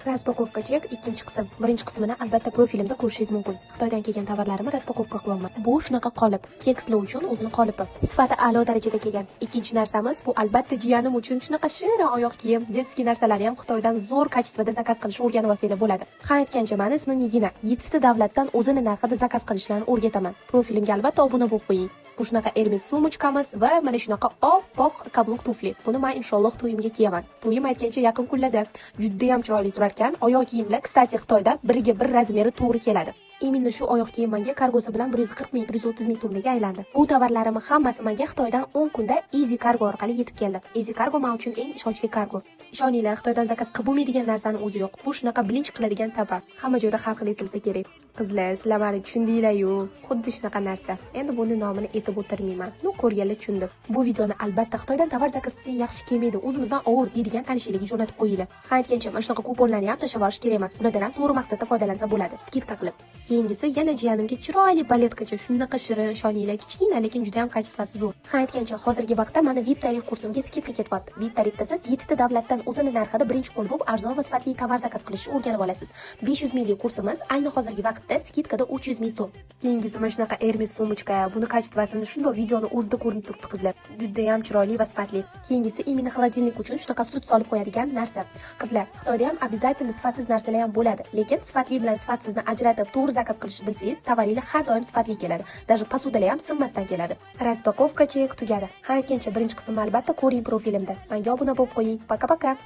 Raspakovka chek ikkinchi qism. Birinchi qismini albatta profilimda ko'rishingiz mumkin. Xitoydan kelgan tovarlarimni raspakovka qilyapman. Bu shunaqa qolip, kekslar uchun o'zini qolipi. Sifati a'lo darajada kelgan. Ikkinchi narsamiz bu albatta jiyanim uchun shunaqa shirin oyoq kiyim, detskiy narsalarni ham Xitoydan zo'r kачествоda zakaz qilishni o'rganib olsanglar bo'ladi. Ha aytgancha, meni ismim Nigina. 7 ta davlatdan o'zini narxida zakaz qilishlarni o'rgataman. Profilimga albatta obuna bo'lib qo'ying. Bu shunaqa Hermes sumочкamiz va mana shunaqa oppoq kabluk tufli. Buni men inshaalloh to'yimga kiyaman. To'yim aytgancha yaqin kunlarda juda ham chiroyli turar ekan. Oyoq kiyimlar, kstati, Xitoyda biriga bir razmeri to'g'ri keladi. Именно shu oyoq kiyim menga kargosi bilan 140 ming, 130 ming so'mga aylandi. Bu tovarlarimning hammasi menga Xitoydan 10 kunda Easy Cargo orqali yetib keldi. Easy Cargo men uchun eng ishonchli kargo. Ishoninglar, Xitoydan zakaz qilib bo'lmaydigan narsani o'zi yo'q. Bu shunaqa bilinch qiladigan tovar. Hamma joyda har xil etilsa kerak. Qizlar, sizlar meni tushundinglar-yu. Xuddi shunaqa narsa. Endi buni nomini aytib o'tirmayman. Nu ko'rganlar tushundi. Bu videoni albatta Xitoydan tovar zakaz qilsang yaxshi kelmaydi. O'zimizdan ovur deydigan tanishlarga jo'natib qo'yinglar. Ha aytgancha, mana shunaqa kuponlarni ham tashlab olish kerak emas. Ulardan ham to'g'ri maqsadda foydalansa bo'ladi. Skidka qilib. Keyingisi yana jiyanimga chiroyli baletgacha shunaqa shirin, ishoninglar, kichkina lekin juda ham kачествоsi zo'r. Ha aytgancha, hozirgi vaqtda mana VIP tarif kursimga skidka ketyapti. VIP tarifda siz 7 ta davlatdan o'zini narxida birinchi qo'l bo'lib arzon va sifatli tovar zakaz qilishni o'rganib olasiz. 500 minglik kursimiz ayni hozirgi vaqtda skidkada 300 ming so'm. Keyingisi mana shunaqa Hermes sumочка. Buni kачествосini shunday videoni o'zida ko'rinib turibdi qizlar. Juda ham chiroyli va sifatli. Keyingisi imенно холодильник uchun shunaqa sut solib qo'yadigan narsa. Qizlar, Xitoyda ham обязательно sifatsiz narsalar ham bo'ladi. Lekin sifatli bilan sifatsizni ajratib to'g'ri zakaz qilishni bilsangiz, tovaringlar har doim sifatli keladi. Даже posudalar ham sinmasdan keladi. Raspakovka chek tugadi. Ha aytgancha, birinchi qismni albatta ko'ring profilimda. Menga obuna bo'lib qo'ying. Poka-poka.